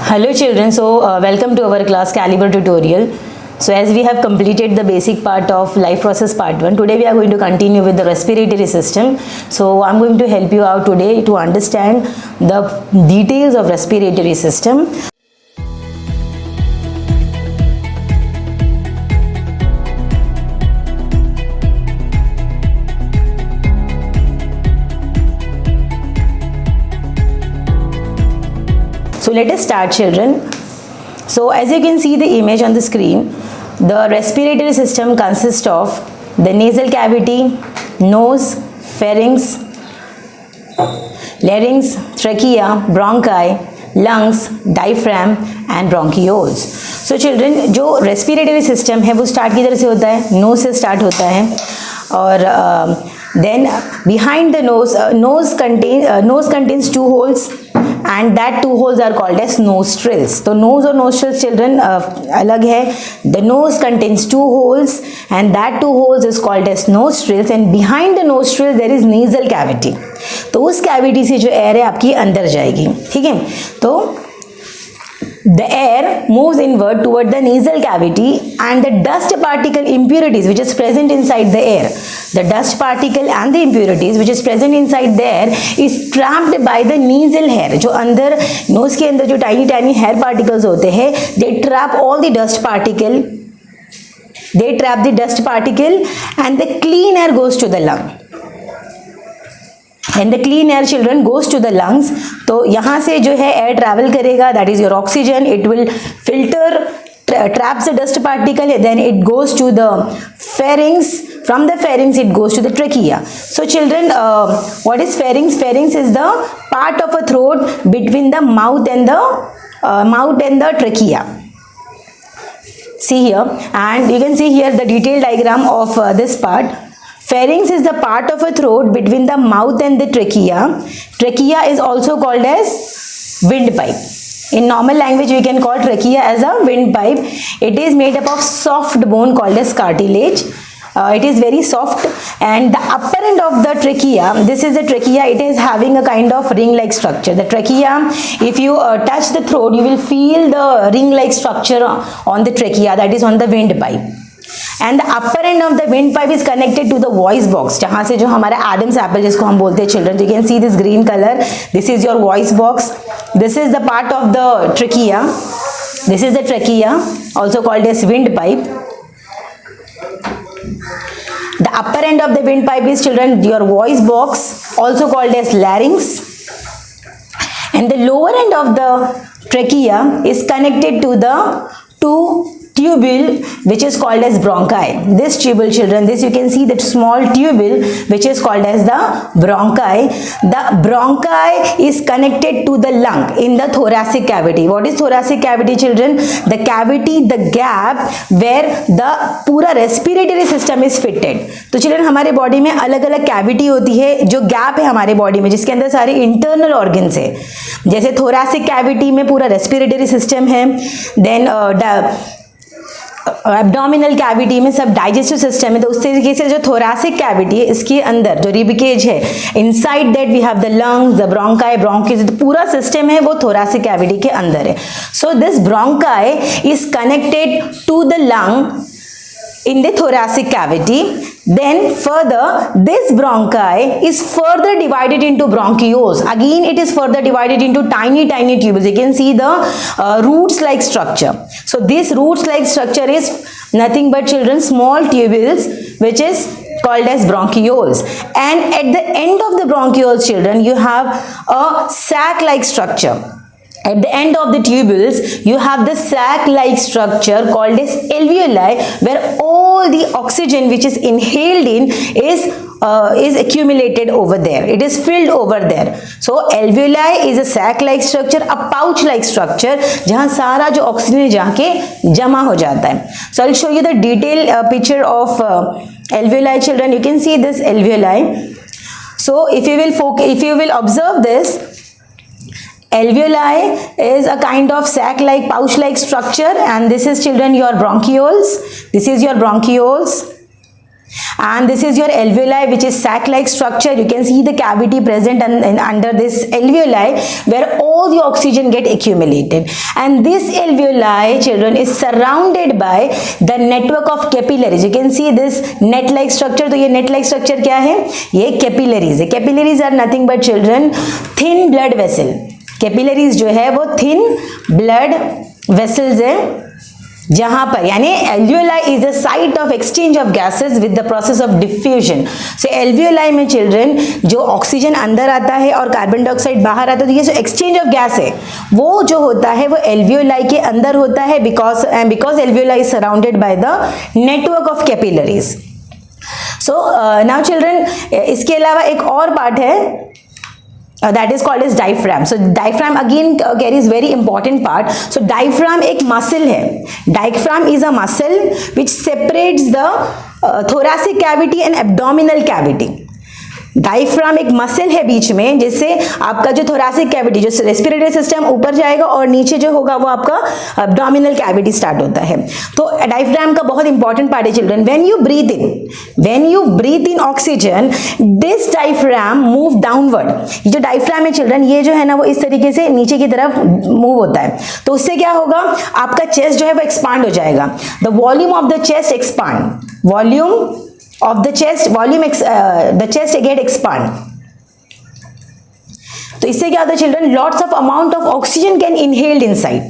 Hello children, welcome to our class Caliber tutorial. So as we have completed the basic part of life process part 1, today we are going to continue with the respiratory system. So I'm going to help you out today to understand the details of respiratory system. So let us start, children. So as you can see the image on the screen, the respiratory system consists of the nasal cavity, nose, pharynx, larynx, trachea, bronchi, lungs, diaphragm and bronchioles. So children, जो respiratory system है वो start किधर से होता है? Nose से start होता है और then behind the nose contains two holes and that two holes are called as nostrils. तो nose और nostrils children अलग है. The nose contains two holes and that two holes is called as nostrils, and behind the nostrils there is nasal cavity. तो उस cavity से जो air है आपकी अंदर जाएगी, ठीक है. तो the air moves inward toward the nasal cavity and the dust particle impurities which is present inside the air. The dust particle and the impurities which is present inside the air is trapped by the nasal hair. जो अंदर nose के अंदर जो tiny hair particles होते हैं, they trap all the dust particle. They trap the dust particle and the clean air goes to the lung. And the clean air children goes to the lungs. तो यहाँ से जो है air travel करेगा, that is your oxygen. It will filter, traps the dust particle, then it goes to the pharynx. From the pharynx it goes to the trachea. So children, what is pharynx? Pharynx is the part of a throat between the mouth and the trachea. See here, and you can see here the detailed diagram of this part. Pharynx is the part of a throat between the mouth and the trachea. Trachea is also called as windpipe. In normal language, we can call trachea as a windpipe. It is made up of soft bone called as cartilage. It is very soft, and the upper end of the trachea, this is the trachea, it is having a kind of ring-like structure. The trachea, if you touch the throat, you will feel the ring-like structure on the trachea, that is on the windpipe. And the upper end of the windpipe is connected to the voice box, जहाँ से जो हमारा Adam's apple जिसको हम बोलते हैं children. You can see this green color. This is your voice box. This is the part of the trachea. This is the trachea, also called as windpipe. The upper end of the windpipe is, children, your voice box, also called as larynx. And the lower end of the trachea is connected to the two tubule which is called as bronchi. This tubule, children, this you can see that small tubule which is called as the bronchi. The bronchi is connected to the lung in the thoracic cavity. What is thoracic cavity, children? The cavity, the gap where the पूरा respiratory system is fitted. तो children, हमारे body में अलग अलग cavity होती है, जो gap है हमारे body में जिसके अंदर सारे internal organs है. जैसे thoracic cavity में पूरा respiratory system है, then एब्डोमिनल कैविटी में सब डाइजेस्टिव सिस्टम है. तो उस तरीके से जो थोरासिक कैविटी है इसके अंदर जो रिब केज है, inside that we have the lungs, the bronchi, bronchus, तो पूरा सिस्टम है वो थोरासिक कैविटी के अंदर है. So this bronchi is connected to the lung in the thoracic cavity. Then further, this bronchi is further divided into bronchioles. Again, it is further divided into tiny tubules. You can see the roots like structure. So this roots like structure is nothing but, children, small tubules which is called as bronchioles. And at the end of the bronchioles, children, you have a sac like structure. At the end of the tubules, you have the sac-like structure called as alveoli, where all the oxygen which is inhaled in is accumulated over there. It is filled over there. So alveoli is a sac-like structure, a pouch-like structure, जहाँ सारा जो oxygen जाके जमा हो जाता है. So I'll show you the detailed picture of alveoli, children. You can see this alveoli. So if you will observe this, alveoli is a kind of sac-like, pouch-like structure, and this is, children, your bronchioles. This is your bronchioles. and this is your alveoli, which is sac like structure. You can see the cavity present under this alveoli where all the oxygen get accumulated, and this alveoli, children, is surrounded by the network of capillaries. You can see this net like structure. तो ये net like structure क्या है? ये capillaries है. Capillaries are nothing but, children, thin blood vessel. Capillaries जो है वो thin blood vessels है, जहां पर यानी alveoli is the site of exchange of gases with the process of diffusion. So alveoli में, children, जो ऑक्सीजन अंदर आता है और कार्बन डाइऑक्साइड बाहर आता है, तो ये जो एक्सचेंज ऑफ गैस है वो जो होता है वो alveoli के अंदर होता है, because alveoli is surrounded by the network of capillaries. So now, children, इसके अलावा एक और पार्ट है, that is called as diaphragm. So diaphragm again carries very important part. So diaphragm एक muscle है. Diaphragm is a muscle which separates the thoracic cavity and abdominal cavity. Diaphragm एक muscle है बीच में, जिससे आपका जो थोरासिक कैविटी, जो respiratory system ऊपर जाएगा और नीचे जो होगा वो आपका एब्डोमिनल कैविटी स्टार्ट होता है. तो डायफ्राम का बहुत इंपॉर्टेंट पार्ट है, children. When you breathe in oxygen, this diaphragm move downward. ये जो डायफ्राम है, चिल्ड्रन, ये जो है ना वो इस तरीके से नीचे की तरफ मूव होता है. तो उससे क्या होगा, आपका चेस्ट जो है वो एक्सपांड हो जाएगा. The volume of the chest expand, the chest get expand. तो इससे क्या होता है, children, lots of amount of oxygen can inhaled inside.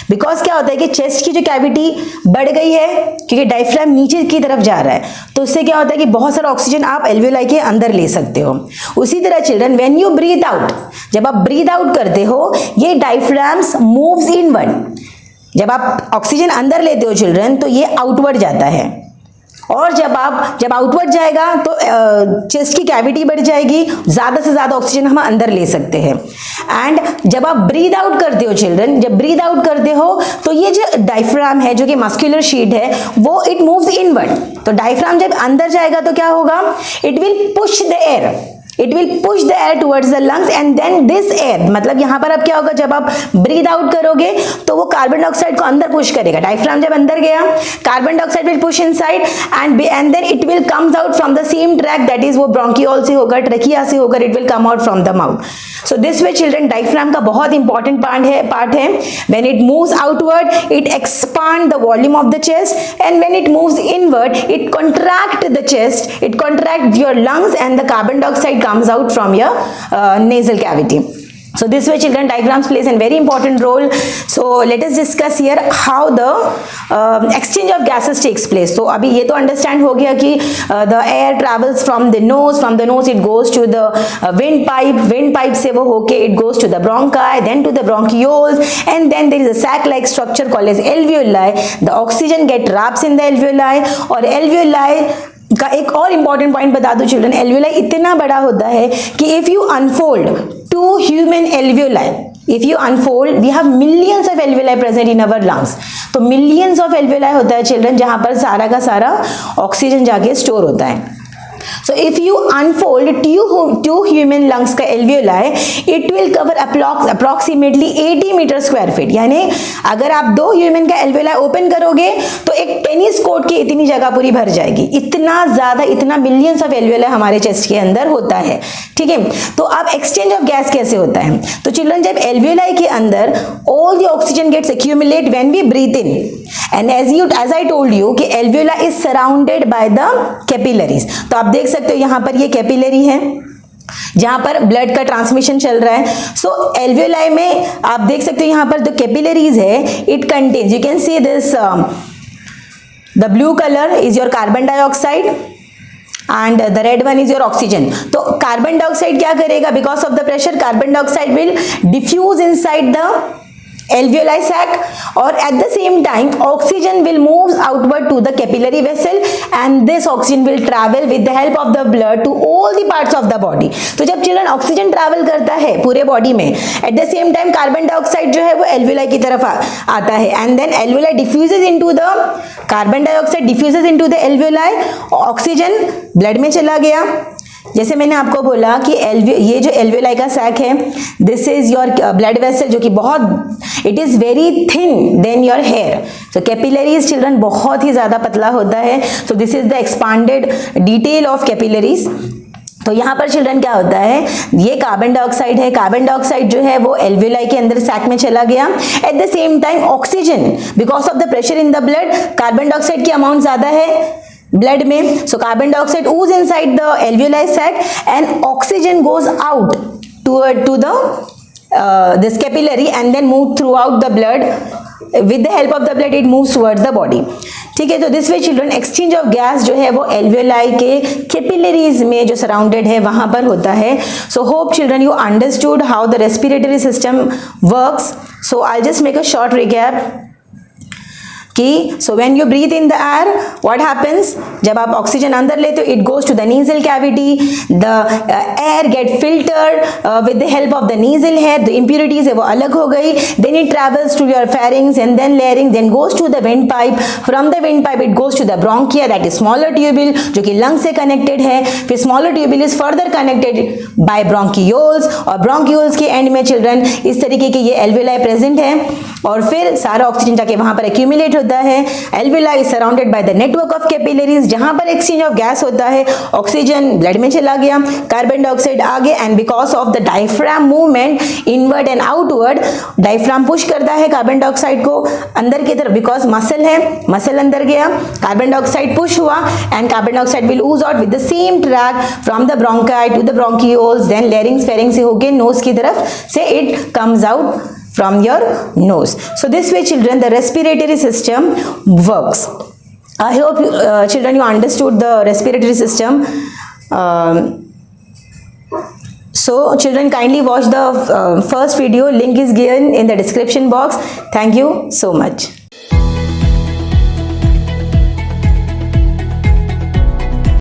Because क्या होता है कि चेस्ट की जो कैविटी बढ़ गई है, क्योंकि डायफ्राम नीचे की तरफ जा रहा है, तो उससे क्या होता है कि बहुत सारा ऑक्सीजन आप एल्वेओलाई के अंदर ले सकते हो. उसी तरह, children, when you breathe out, जब आप ब्रीथ आउट करते हो, ये डायफ्राम्स मूव्स इनवर्ड. जब आप ऑक्सीजन अंदर लेते हो, चिल्ड्रन, तो ये आउटवर्ड जाता है, और जब आउटवर्ड जाएगा तो चेस्ट की कैविटी बढ़ जाएगी, ज़्यादा से ज़्यादा ऑक्सीजन हम अंदर ले सकते हैं. एंड जब आप ब्रीद आउट करते हो, चिल्ड्रन, जब ब्रीद आउट करते हो तो ये जो डायफ्राम है, जो कि मस्कुलर शीट है, वो इट मूव्स इनवर्ड. तो डायफ्राम जब अंदर जाएगा तो क्या होगा, it will push the air. It will push the air towards the lungs, and then this air, मतलब यहाँ पर अब क्या होगा, जब आप ब्रीद आउट करोगे तो वो कार्बन डाइऑक्साइड को अंदर पुश करेगा. डायफ्राम जब अंदर गया, carbon dioxide will push inside, and then it will comes out from the same track, that is वो ब्रोंकियोल से होकर, ट्रकिया से होकर, it will come out from the mouth. So this way, children, diaphragm का बहुत important part है. When it moves outward, it expand the volume of the chest, and when it moves inward, it contract the chest, it contract your lungs, and the carbon dioxide comes out from your nasal cavity. So this way, children, diaphragms plays a very important role. So let us discuss here how the exchange of gases takes place. So अभी ये तो understand हो गया कि the air travels from the nose it goes to the windpipe से वो होके it goes to the bronchi, then to the bronchioles, and then there is a sac-like structure called as alveoli. The oxygen get trapped in the alveoli, और alveoli का एक और important point बता दूं, children, alveoli इतना बड़ा होता है कि if you unfold 2 human alveoli, if you unfold, we have millions of alveoli present in our lungs. तो मिलियंस ऑफ एल्वेओलाई होता है, चिल्ड्रन, जहां पर सारा का सारा ऑक्सीजन जाके स्टोर होता है. So if you unfold two human lungs का alveoli, it will cover approximately 80 meter square feet. यानी अगर आप 2 ह्यूमन का alveoli ओपन करोगे तो एक टेनिस कोर्ट की इतनी जगह पूरी भर जाएगी. इतना ज्यादा, इतना मिलियंस ऑफ alveoli हमारे चेस्ट के अंदर होता है. ठीक है, तो अब एक्सचेंज ऑफ गैस कैसे होता है, तो चिल्ड्रन, जब alveoli के अंदर all the oxygen gets accumulate when we breathe in, and as I told you कि alveoli is surrounded by the capillaries. तो आप देख सकते हो यहाँ पर ये कैपिलरी है जहां पर ब्लड का ट्रांसमिशन चल रहा है. सो एल्वेओलाई में आप देख सकते हो यहाँ पर जो कैपिलरीज है, it contains, you can see this, the blue colour is your carbon dioxide and the red one is your oxygen. तो कार्बन डाइऑक्साइड क्या करेगा, because of the pressure, carbon dioxide will diffuse inside the alveoli sac, or at the same time oxygen will move outward to the capillary vessel, and this oxygen will travel with the help of the blood to all the parts of the body. तो जब children oxygen travel करता है पूरे body में, at the same time carbon dioxide जो है वो alveoli की तरफ आता है, and then alveoli diffuses into the, carbon dioxide diffuses into the alveoli, oxygen blood में चला गया, जैसे मैंने आपको बोला कि ये जो एल्वियोलाई का सैक है, this is your blood vessel, जो कि बहुत it is very thin then your hair. So capillaries children बहुत ही ज्यादा पतला होता है. So this is the expanded detail of capillaries. तो यहाँ पर चिल्ड्रन क्या होता है, ये कार्बन डाइऑक्साइड है. कार्बन डाइऑक्साइड जो है वो एल्वियोलाई के अंदर सैक में चला गया. Eight the same time oxygen, because of the pressure in the blood, carbon dioxide की अमाउंट ज्यादा है ब्लड में. So carbon dioxide ooze inside the alveoli sac and oxygen goes out to the this capillary and then move throughout the blood. With the help of the blood it moves towards the body. ठीक है. तो this way children exchange of gas जो है वो alveoli के capillaries में जो surrounded है वहां पर होता है. So hope children you understood how the respiratory system works. So I just make a short recap कि so when you breathe in the air what happens, जब आप ऑक्सीजन अंदर लेते हो it goes to the nasal cavity, the air get filtered with the help of the nasal hair, the impurities है वो अलग हो गई. Then it travels to your pharynx and then layering, then goes to the wind pipe. From the wind pipe it goes to the bronchia, that is smaller tubule जो कि लंग से connected है. फिर smaller tubule is further connected by bronchioles, और bronchioles के end में children इस तरीके के ये एल्वियोलाई प्रेजेंट है. और फिर सारा ऑक्सीजन जाके वहां पर एक्यूमुलेट होता है. Alveoli is surrounded by the network of capillaries, जहां पर एक्सचेंज ऑफ गैस होता है. ऑक्सीजन ब्लड में चला गया, कार्बन डाइऑक्साइड आगे, and because of the diaphragm movement inward and outward, diaphragm push करता है कार्बन डाइऑक्साइड को अंदर की तरफ, बिकॉज मसल है, मसल अंदर गया, कार्बन डाइऑक्साइड पुश हुआ and carbon dioxide will ooze out with the same track from the bronchi to the bronchioles, then larynx, pharynx से होके nose की तरफ से it comes out from your nose. So this way children the respiratory system works. I hope children you understood the respiratory system. So children kindly watch the first video, link is given in the description box. Thank you so much.